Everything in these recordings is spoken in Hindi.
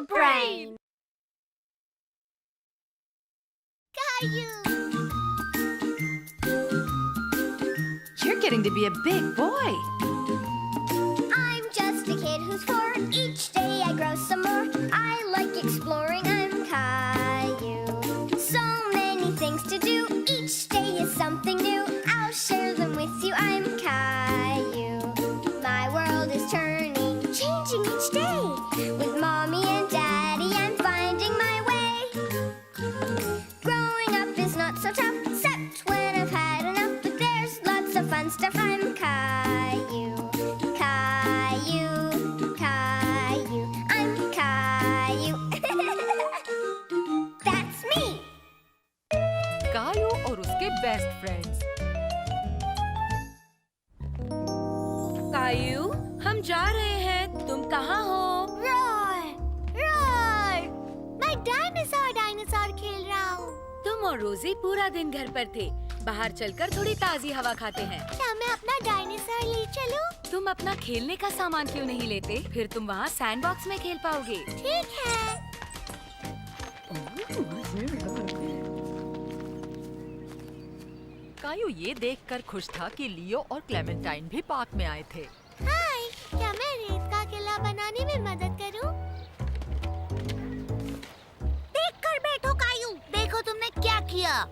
brain. Caillou. You're getting to be a big boy. I'm just a kid who's 4. Each day I grow some more. I like exploring. I'm Caillou. So many things to do. Each day is something new. I'll share them with you. I'm Caillou. My world is turning, changing each day. With Mommy and Daddy, I'm finding my way. Growing up is not so tough, except when I've had enough. But there's lots of fun stuff. I'm Caillou. Caillou, Caillou, I'm Caillou. That's me. कायू और उसके बेस्ट फ्रेंड्स। कायू, हम जा रहे हैं। तुम कहाँ हो? Roar, roar. मैं डायनासोर खेल रहा हूँ। तुम और रोजी पूरा दिन घर पर थे। बाहर चलकर थोड़ी ताजी हवा खाते हैं। क्या मैं अपना डायनासोर ले चलूं? तुम अपना खेलने का सामान क्यों नहीं लेते? फिर तुम वहाँ सैंडबॉक्स में खेल पाओगे। ठीक है। कायू ये देखकर खुश था कि लियो और क्लेमेंटाइन भी पार्क में आए थे। हाय, क्या मैं रेत का किला बनाने में मदद करूं? देख कर बैठो कायू, देखो तुमने क्या किया।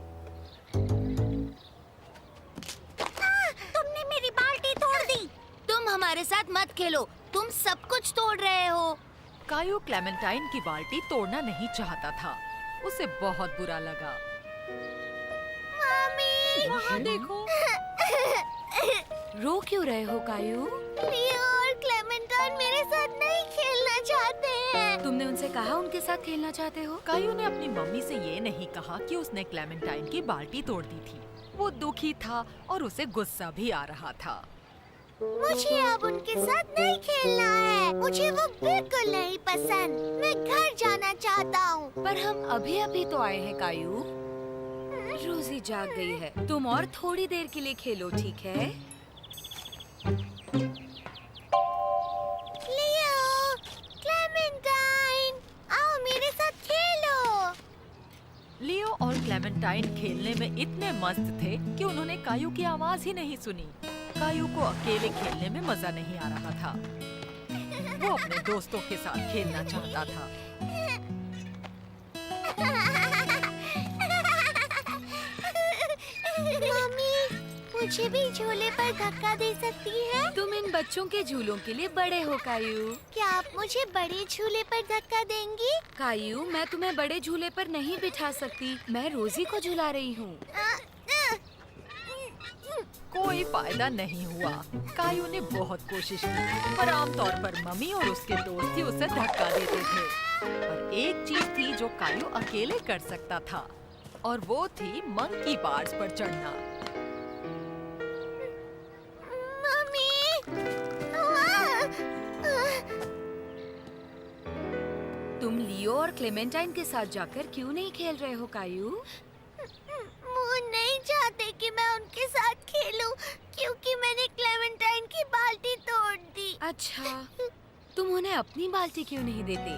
तुमने मेरी बाल्टी तोड़ दी। तुम हमारे साथ मत खेलो, तुम सब कुछ तोड़ रहे हो। कायू क्लेमेंटाइन की बाल्टी तोड़ना नहीं चाहता था। उसे बहुत बुरा लगा। मम्मी, वहाँ देखो। रो क्यों रहे हो कायू? लियो और क्लेमेंटाइन मेरे साथ नहीं खेलना चाहते हैं। तुमने उनसे कहा उनके साथ खेलना चाहते हो? कायू ने अपनी मम्मी से ये नहीं कहा कि उसने क्लेमेंटाइन की बाल्टी तोड़ दी थी। वो दुखी था और उसे गुस्सा भी आ रहा था। मुझे अब उनके साथ नहीं खेलना है। मुझे वो बिल्कुल नहीं पसंद। मैं घर जाना चाहता हूँ। पर हम अभी अभी तो आए हैं कायू। रोजी जाग गई है। तुम और थोड़ी देर के लिए खेलो, ठीक है? लियो, क्लेमेंटाइन, आओ मेरे साथ खेलो। लियो और क्लेमेंटाइन खेलने में इतने मस्त थे कि उन्होंने कायू की आवाज ही नहीं सुनी। कायू को अकेले खेलने में मजा नहीं आ रहा था। वो अपने दोस्तों के साथ खेलना चाहता था। मम्मी, मुझे भी झूले पर धक्का दे सकती है? तुम इन बच्चों के झूलों के लिए बड़े हो कायू। क्या आप मुझे बड़े झूले पर धक्का देंगी? कायू, मैं तुम्हें बड़े झूले पर नहीं बिठा सकती। मैं रोजी को झुला रही हूँ। कोई फायदा नहीं हुआ। कायू ने बहुत कोशिश की, पर आमतौर पर मम्मी और उसके दोस्त ही उसे धक्का देते थे। पर एक चीज थी जो कायू अकेले कर सकता था, और वो थी मंकी बार्स पर चढ़ना। मम्मी, तुम लियो और क्लेमेंटाइन के साथ जाकर क्यों नहीं खेल रहे हो कायू? वो नहीं चाहते कि मैं उनके साथ खेलूं, क्योंकि मैंने क्लेमेंटाइन की बाल्टी तोड़ दी। अच्छा, तुम उन्हें अपनी बाल्टी क्यों नहीं देते?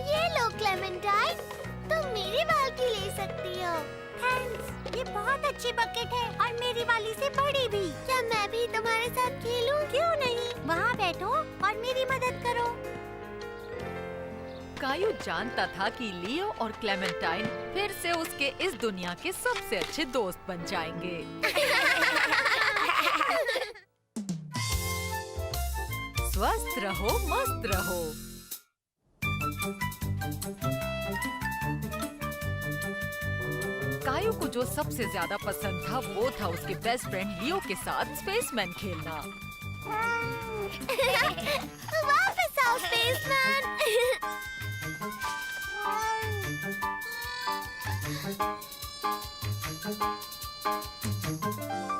ये लो क्लेमेंटाइन, तुम मेरी बाल्टी ले सकती हो। थैंक्स, ये बहुत अच्छी बकेट है और मेरी वाली से बड़ी भी। क्या मैं भी तुम्हारे साथ खेलूं? क्यों नहीं? वहाँ बैठो और मेरी मदद करो। कायू जानता था कि लियो और क्लेमेंटाइन फिर से उसके इस दुनिया के सबसे अच्छे दोस्त बन जाएंगे। स्वस्थ रहो, मस्त रहो। कायू को जो सबसे ज्यादा पसंद था वो था उसके बेस्ट फ्रेंड लियो के साथ स्पेसमैन खेलना। वापस आओ स्पेसमैन।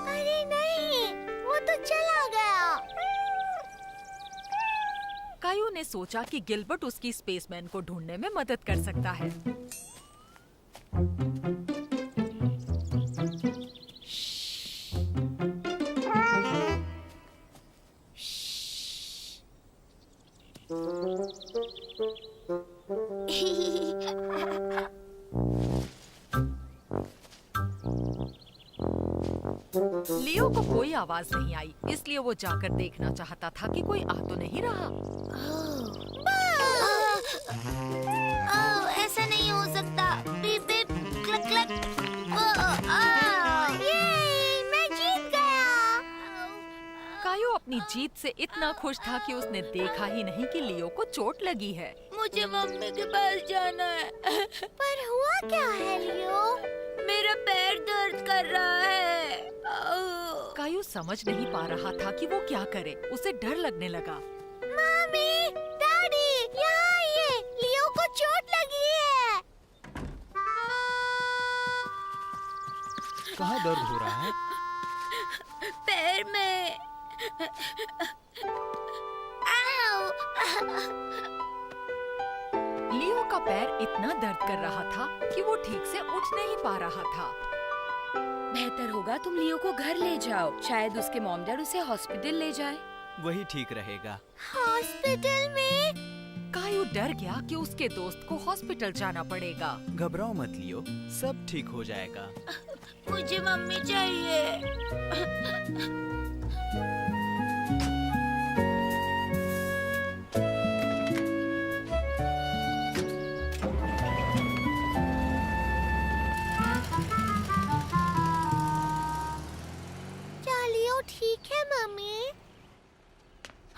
अरे नहीं, वो तो चला गया। कायू ने सोचा कि गिलबर्ट उसकी स्पेसमैन को ढूंढने में मदद कर सकता है। लियो को कोई आवाज नहीं आई, इसलिए वो जाकर देखना चाहता था कि कोई आ तो नहीं रहा। ऐसा नहीं हो सकता। Beep beep clock clock. मैं जीत गया। कायो अपनी जीत से इतना खुश था कि उसने देखा ही नहीं कि लियो को चोट लगी है। मुझे मम्मी के पास जाना है। पर हुआ क्या है लियो? मेरा पैर दर्द कर रहा है। कायो समझ नहीं पा रहा था कि वो क्या करे। उसे डर लगने लगा। मम्मी, डैडी, यहाँ आइए। लियो को चोट लगी है। कहाँ दर्द हो रहा है? पैर में। आओ। लियो का पैर इतना दर्द कर रहा था कि वो ठीक से उठ नहीं पा रहा था। बेहतर होगा तुम लियो को घर ले जाओ, शायद उसके मॉम डैड उसे हॉस्पिटल ले जाए। वही ठीक रहेगा। हॉस्पिटल में? कायो डर गया कि उसके दोस्त को हॉस्पिटल जाना पड़ेगा। घबराओ मत लियो, सब ठीक हो जाएगा। मुझे मम्मी चाहिए। क्या लियो ठीक है मम्मी?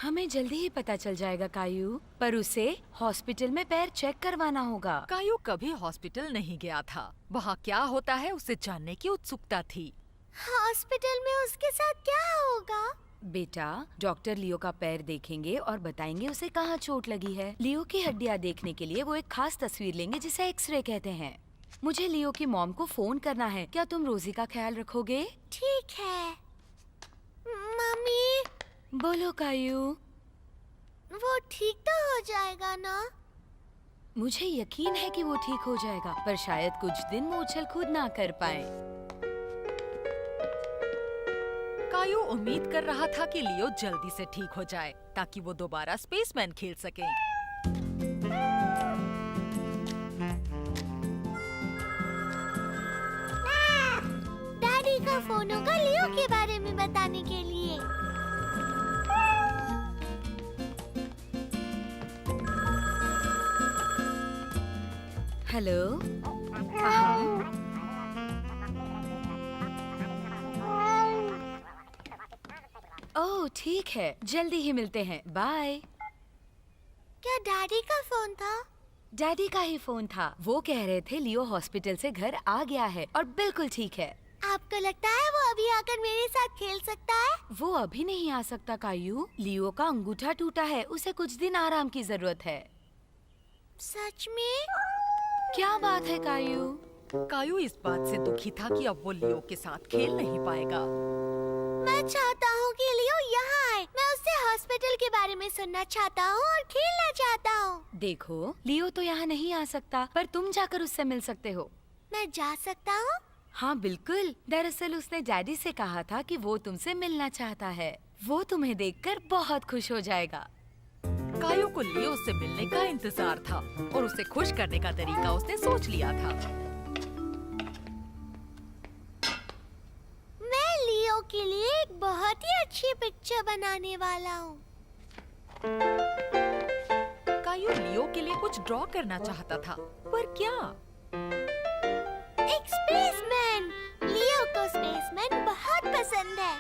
हमें जल्दी ही पता चल जाएगा कायू, पर उसे हॉस्पिटल में पैर चेक करवाना होगा। कायो कभी हॉस्पिटल नहीं गया था। वहाँ क्या होता है उसे जानने की उत्सुकता थी। हॉस्पिटल में उसके साथ क्या होगा? बेटा, डॉक्टर लियो का पैर देखेंगे और बताएंगे उसे कहाँ चोट लगी है। लियो की हड्डियाँ देखने के लिए वो एक खास तस्वीर लेंगे जिसे एक्सरे कहते हैं। मुझे लियो की मॉम को फोन करना है। क्या तुम रोजी का ख्याल रखोगे? ठीक है। मम्मी, बोलो कायू। वो ठीक तो हो जाएगा ना? मुझे यकीन है कि वो ठीक हो जाएगा, पर शायद कुछ दिन वो उछल कूद ना कर पाए। कायो उम्मीद कर रहा था कि लियो जल्दी से ठीक हो जाए ताकि वो दोबारा स्पेसमैन खेल सके। डैडी का फोन होगा लियो के बारे में बताने के लिए। हेलो। ओह ठीक है, जल्दी ही मिलते हैं। बाय। क्या डैडी का फोन था? डैडी का ही फोन था। वो कह रहे थे लियो हॉस्पिटल से घर आ गया है और बिल्कुल ठीक है। आपको लगता है वो अभी आकर मेरे साथ खेल सकता है? वो अभी नहीं आ सकता कायू। लियो का अंगूठा टूटा है, उसे कुछ दिन आराम की जरूरत है। सच में? क्या बात है कायू? कायो इस बात से दुखी था कि अब वो लियो के साथ खेल नहीं पाएगा। मैं चाहता हूँ कि लियो यहाँ आए। मैं उससे हॉस्पिटल के बारे में सुनना चाहता हूँ और खेलना चाहता हूँ। देखो, लियो तो यहाँ नहीं आ सकता, पर तुम जाकर उससे मिल सकते हो। मैं जा सकता हूँ? हाँ बिल्कुल। दरअसल उसने डैडी से कहा था कि वो तुमसे मिलना चाहता है। वो तुम्हें देखकर बहुत खुश हो जाएगा। कायो को लियो से मिलने का इंतजार था और उसे खुश करने का तरीका उसने सोच लिया था। मैं लियो के लिए एक बहुत ही अच्छी पिक्चर बनाने वाला हूँ। कायो लियो के लिए कुछ ड्रॉ करना चाहता था, पर क्या? एक स्पेसमैन। लियो को स्पेसमैन बहुत पसंद है।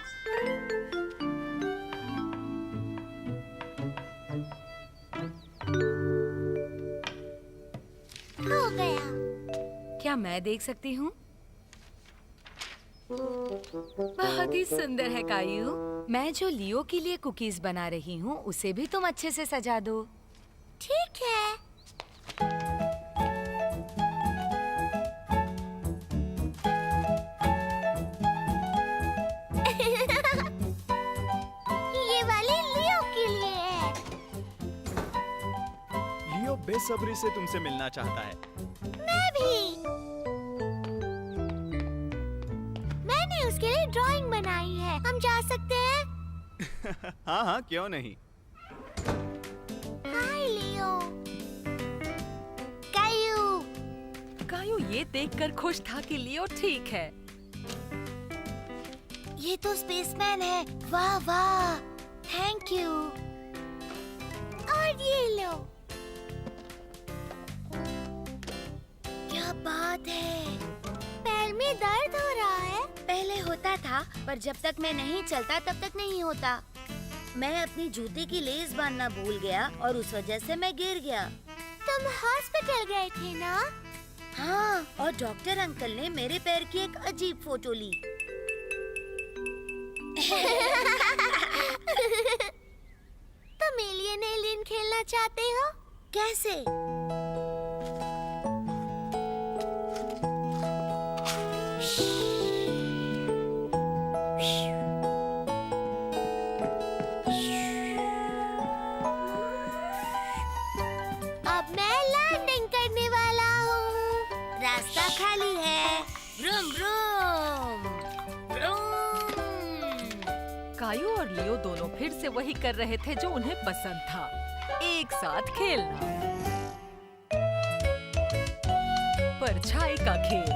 हो गया। क्या मैं देख सकती हूँ? बहुत ही सुंदर है कायू। मैं जो लियो के लिए कुकीज बना रही हूँ उसे भी तुम अच्छे से सजा दो। ठीक है। ये वाली लियो के लिए है। लियो बेसब्री से तुमसे मिलना चाहता है। मैं भी। मैंने उसके लिए ड्राइंग बनाई है। हम जा सकते हैं? हाँ हाँ, क्यों नहीं। हाय लियो। ये देखकर खुश था कि लियो ठीक है। ये तो स्पेसमैन है। वाह वाह, थैंक यू। और ये लो। क्या बात है। पैर में दर्द हो रहा है? पहले होता था, पर जब तक मैं नहीं चलता तब तक नहीं होता। मैं अपनी जूते की लेस बांधना भूल गया और उस वजह से मैं गिर गया। तुम हॉस्पिटल गए थे ना? हाँ, और डॉक्टर अंकल ने मेरे पैर की एक अजीब फोटो ली। तुम एलियन एलियन खेलना चाहते हो? कैसे? अब मैं लैंडिंग करने वाला हूँ। रास्ता खाली है। Broom broom broom. कायू और लियो दोनों फिर से वही कर रहे थे जो उन्हें पसंद था, एक साथ खेलना। परछाई का खेल।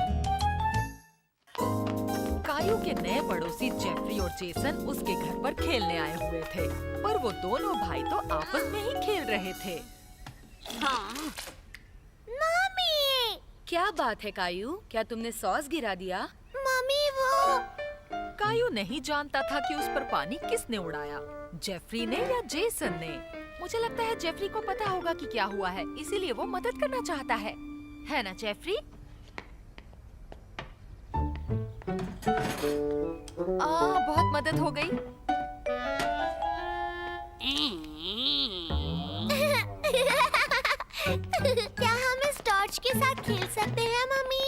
कायू के नए पड़ोसी जेफरी और जेसन उसके घर पर खेलने आए हुए थे, पर वो दोनों भाई तो आपस में ही खेल रहे थे। मम्मी! क्या बात है कायू, क्या तुमने सॉस गिरा दिया? मम्मी वो। कायू नहीं जानता था कि उस पर पानी किसने उड़ाया, जेफरी ने या जेसन ने। मुझे लगता है जेफरी को पता होगा कि क्या हुआ है, इसीलिए वो मदद करना चाहता है ना जेफरी? बहुत मदद हो गई। क्या हम इस टॉर्च के साथ खेल सकते हैं मम्मी?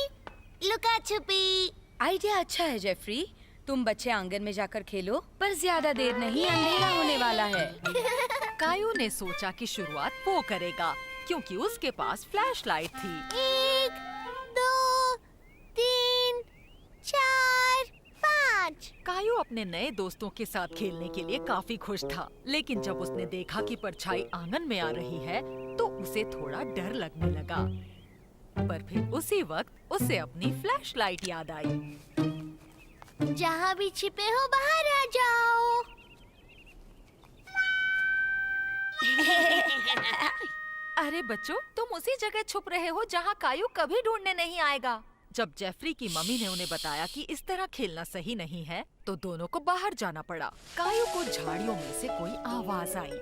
लुका छुपी। आइडिया अच्छा है जेफरी, तुम बच्चे आंगन में जाकर खेलो, पर ज्यादा देर नहीं, अंधेरा होने वाला है। कायू ने सोचा कि शुरुआत वो करेगा, क्योंकि उसके पास फ्लैशलाइट थी। 1 2 3 4 5। कायू अपने नए दोस्तों के साथ खेलने के लिए काफी खुश था, लेकिन जब उसने देखा कि परछाई आंगन में आ रही है, तो उसे थोड़ा डर लगने लगा। पर फिर उसी वक्त उसे अपनी फ्लैशलाइट याद आई। जहाँ भी छिपे हो बाहर आ जाओ। अरे बच्चों, तुम उसी जगह छुप रहे हो जहाँ कायू कभी ढूंढने नहीं आएगा। जब जेफरी की मम्मी ने उन्हें बताया कि इस तरह खेलना सही नहीं है, तो दोनों को बाहर जाना पड़ा। कायू को झाड़ियों में से कोई आवाज आई।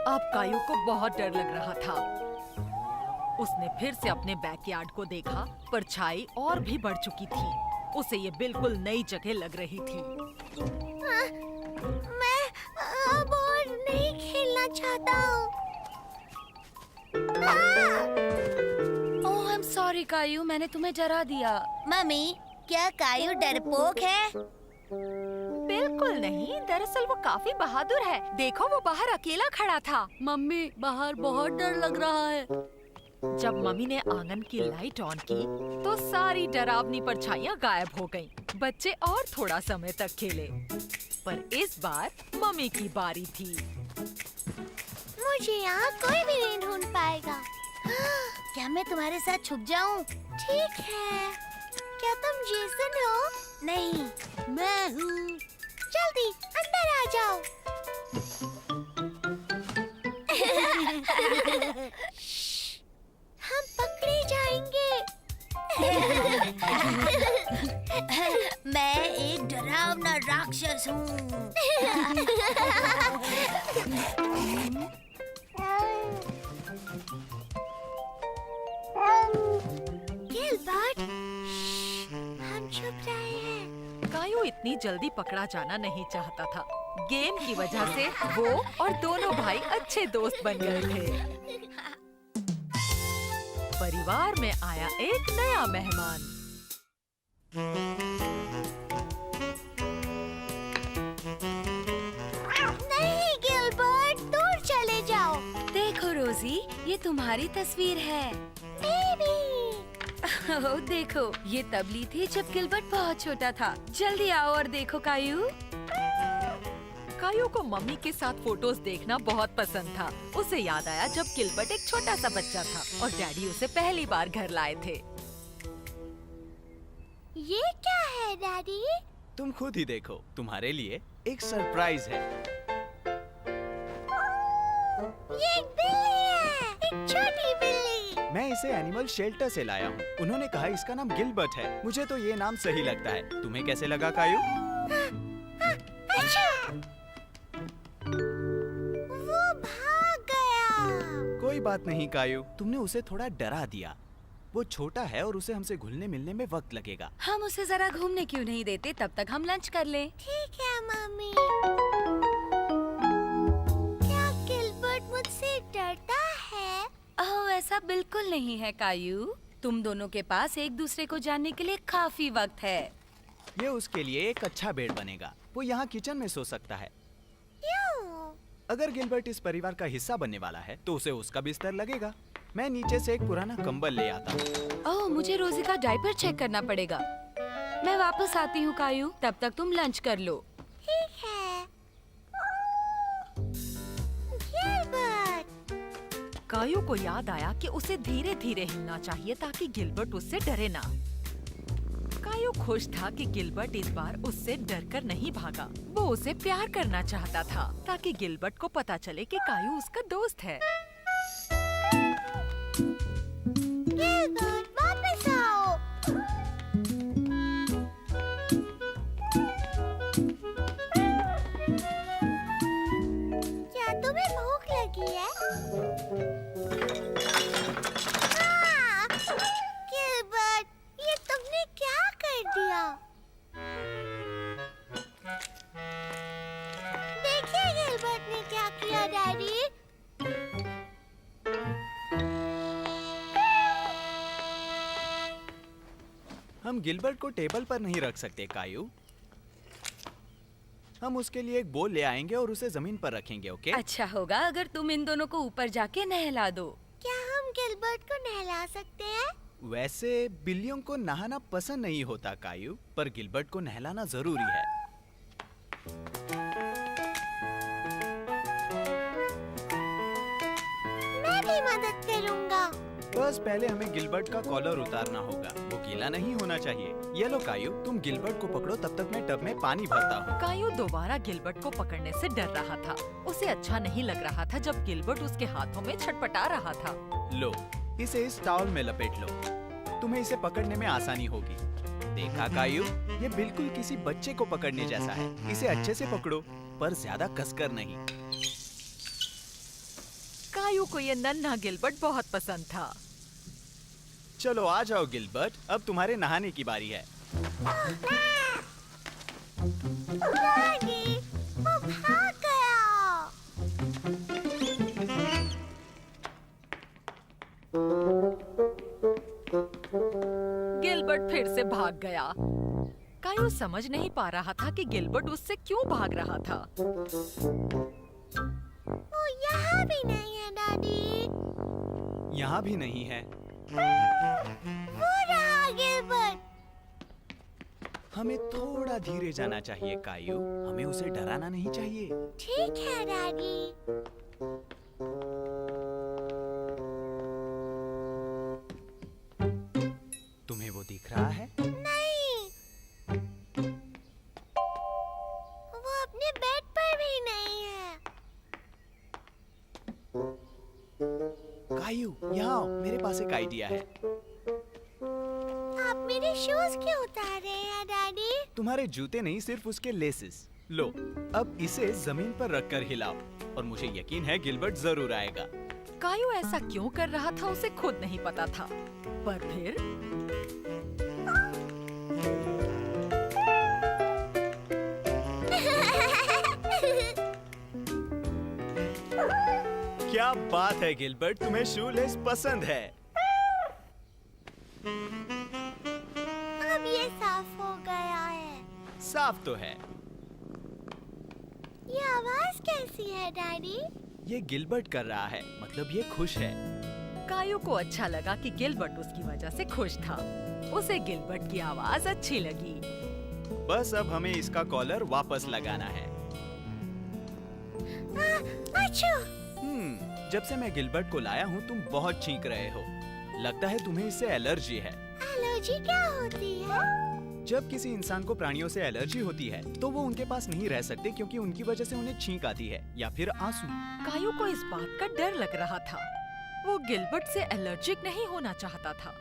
अब कायू को बहुत डर लग रहा था। उसने फिर से अपने बैकयार्ड को देखा, परछाई और भी बढ़ चुकी थी। उसे ये बिल्कुल नई जगह लग रही थी। मैं अब और नहीं खेलना चाहता हूँ। ओह, आई एम सॉरी कायू, मैंने तुम्हें डरा दिया। मम्मी, क्या कायू डरपोक है? बिल्कुल नहीं, दरअसल वो काफी बहादुर है। देखो, वो बाहर अकेला खड़ा था। मम्मी, बाहर बहुत डर लग रहा है। जब मम्मी ने आंगन की लाइट ऑन की, तो सारी डरावनी परछाइयाँ गायब हो गईं। बच्चे और थोड़ा समय तक खेले, पर इस बार मम्मी की बारी थी। मुझे यहाँ कोई भी नहीं ढूंढ पाएगा। क्या मैं तुम्हारे साथ छुप जाऊँ? ठीक है। क्या तुम जेसन हो? नहीं, मैं हूँ। जल्दी अंदर आ जाओ। हम पकड़े जाएंगे। मैं एक डरावना राक्षस हूँ। गिलबर्ट, हम छुप रहे हैं। कायू इतनी जल्दी पकड़ा जाना नहीं चाहता था। गेम की वजह से वो और दोनों भाई अच्छे दोस्त बन गए थे। परिवार में आया एक नया मेहमान। नहीं गिलबर्ट, दूर चले जाओ। देखो रोजी, ये तुम्हारी तस्वीर है। बेबी। ओह, देखो, ये तब ली थी जब गिलबर्ट बहुत छोटा था। जल्दी आओ और देखो कायू। कायू को मम्मी के साथ फोटोज देखना बहुत पसंद था। उसे याद आया जब गिलबर्ट एक छोटा सा बच्चा था और डैडी उसे पहली बार घर लाए थे। ये क्या है डैडी? तुम खुद ही देखो, तुम्हारे लिए एक सरप्राइज है। ये एक बिल्ली है, एक छोटी बिल्ली। मैं इसे एनिमल शेल्टर से लाया हूँ। उन्होंने कहा इसका नाम गिलबर्ट है। मुझे तो ये नाम सही लगता है। तुम्हें कैसे लगा कायू? अच्छा, वो भाग गया। कोई बात नहीं कायू, तुमने उसे थोड़ा डरा दिया। वो छोटा है और उसे हमसे घुलने मिलने में वक्त लगेगा। हम उसे जरा घूमने क्यों नहीं देते? तब तक हम लंच कर लें। ठीक है मम्मी। क्या गिलबर्ट मुझसे डरता है? ओह, ऐसा बिल्कुल नहीं है कायू। तुम दोनों के पास एक दूसरे को जानने के लिए काफी वक्त है। ये उसके लिए एक अच्छा बेड बनेगा। वो यहाँ किचन में सो सकता है। क्यों? अगर गिलबर्ट इस परिवार का हिस्सा बनने वाला है तो उसे उसका बिस्तर लगेगा। मैं नीचे से एक पुराना कंबल ले आता हूँ। ओह, मुझे रोजी का डायपर चेक करना पड़ेगा। मैं वापस आती हूँ कायू, तब तक तुम लंच कर लो। ठीक है। गिलबर्ट। कायू को याद आया कि उसे धीरे धीरे हिलना चाहिए ताकि गिलबर्ट उससे डरे ना। कायू खुश था कि गिलबर्ट इस बार उससे डरकर नहीं भागा। वो उसे प्यार करना चाहता था ताकि गिलबर्ट को पता चले कि कायू उसका दोस्त है। गिलबर्ट, वापस आओ। क्या तुम्हें भूख लगी है? हाँ! गिलबर्ट, ये तुमने क्या कर दिया? देखिए गिलबर्ट ने क्या किया डैडी। हम गिलबर्ट को टेबल पर नहीं रख सकते कायू। हम उसके लिए एक बोल ले आएंगे और उसे जमीन पर रखेंगे, ओके? अच्छा होगा अगर तुम इन दोनों को ऊपर जाके नहला दो। क्या हम गिलबर्ट को नहला सकते हैं? वैसे बिल्लियों को नहाना पसंद नहीं होता कायू, पर गिलबर्ट को नहलाना जरूरी है। मैं भी मदद करूंगा। बस पहले हमें गिलबर्ट का कॉलर उतारना होगा। वो गीला नहीं होना चाहिए। ये लो कायू, तुम गिलबर्ट को पकड़ो, तब तक मैं टब में पानी भरता हूँ। कायू दोबारा गिलबर्ट को पकड़ने से डर रहा था। उसे अच्छा नहीं लग रहा था जब गिलबर्ट उसके हाथों में छटपटा रहा था। लो, इसे इस टॉवल में लपेट लो। तुम्हें इसे पकड़ने में आसानी होगी। देखा कायू, ये बिल्कुल किसी बच्चे को पकड़ने जैसा है। इसे अच्छे से पकड़ो, पर ज्यादा कसकर नहीं। कायू को ये नन्हा गिलबर्ट बहुत पसंद था। चलो आ जाओ गिलबर्ट, अब तुम्हारे नहाने की बारी है। डैडी, वो भाग गया। गिलबर्ट फिर से भाग गया। कायू समझ नहीं पा रहा था कि गिलबर्ट उससे क्यों भाग रहा था। वो यहाँ भी नहीं है डैडी। यहाँ भी नहीं है। वो रहा गिलबर्ट। हमें थोड़ा धीरे जाना चाहिए कायू। हमें उसे डराना नहीं चाहिए। ठीक है डैडी। तुम्हें वो दिख रहा है? नहीं, वो अपने बेड पर भी नहीं है। कायू, यहाँ आओ, मेरे पास एक आइडिया है। आप मेरे शूज क्यों उतार रहे हैं डैडी? तुम्हारे जूते नहीं, सिर्फ उसके लेसेस। लो, अब इसे जमीन पर रखकर हिलाओ और मुझे यकीन है गिलबर्ट जरूर आएगा। कायू ऐसा क्यों कर रहा था उसे खुद नहीं पता था, पर फिर क्या बात है गिलबर्ट, तुम्हें शू लेस पसंद है। अब ये साफ हो गया है। साफ तो है। ये आवाज कैसी है डैडी? ये गिलबर्ट कर रहा है, मतलब ये खुश है। कायू को अच्छा लगा कि गिलबर्ट उसकी वजह से खुश था। उसे गिलबर्ट की आवाज अच्छी लगी। बस अब हमें इसका कॉलर वापस लगाना है। जब से मैं गिलबर्ट को लाया हूँ तुम बहुत छींक रहे हो। लगता है तुम्हें इससे एलर्जी है। एलर्जी क्या होती है? जब किसी इंसान को प्राणियों से एलर्जी होती है तो वो उनके पास नहीं रह सकते क्योंकि उनकी वजह से उन्हें छींक आती है या फिर आंसू। कायू को इस बात का डर लग रहा था। वो गिलबर्ट से एलर्जिक नहीं होना चाहता था।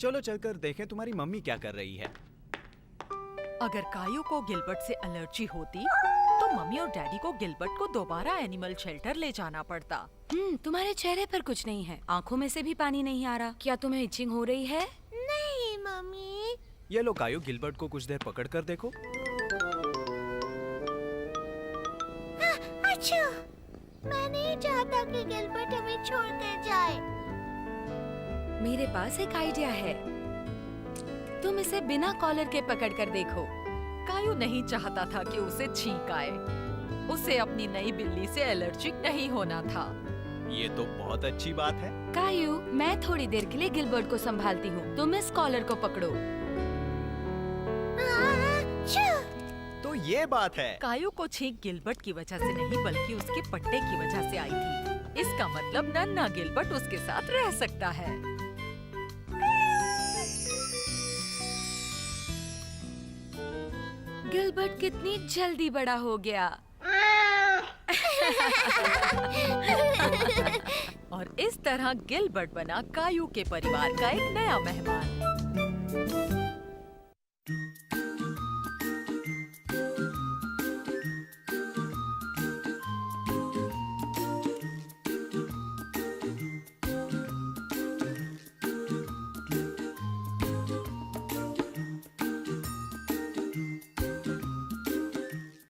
चलो चलकर देखें तुम्हारी मम्मी क्या कर रही है। अगर कायू को गिलबर्ट से एलर्जी होती तो मम्मी और डैडी को गिलबर्ट को दोबारा एनिमल शेल्टर ले जाना पड़ता। तुम्हारे चेहरे पर कुछ नहीं है, आँखों में से भी पानी नहीं आ रहा। क्या तुम्हें इचिंग हो रही है? नहीं मम्मी। ये लो कायू, गिलबर्ट को कुछ देर पकड़ कर देखो। अच्छा, मैं नहीं चाहता कि गिलबर्ट हमें छोड़कर जाए। मेरे पास एक आइडिया है, तुम इसे बिना कॉलर के पकड़ कर देखो। कायू नहीं चाहता था कि उसे छींक आए। उसे अपनी नई बिल्ली से एलर्जिक नहीं होना था। ये तो बहुत अच्छी बात है। कायू, मैं थोड़ी देर के लिए गिलबर्ट को संभालती हूँ, तुम इस कॉलर को पकड़ो। तो ये बात है। कायू को छींक गिलबर्ट की वजह से नहीं बल्कि उसके पट्टे की वजह से आई थी। इसका मतलब नन्हा गिलबर्ट उसके साथ रह सकता है। गिलबर्ट कितनी जल्दी बड़ा हो गया। और इस तरह गिलबर्ट बना कायू के परिवार का एक नया मेहमान।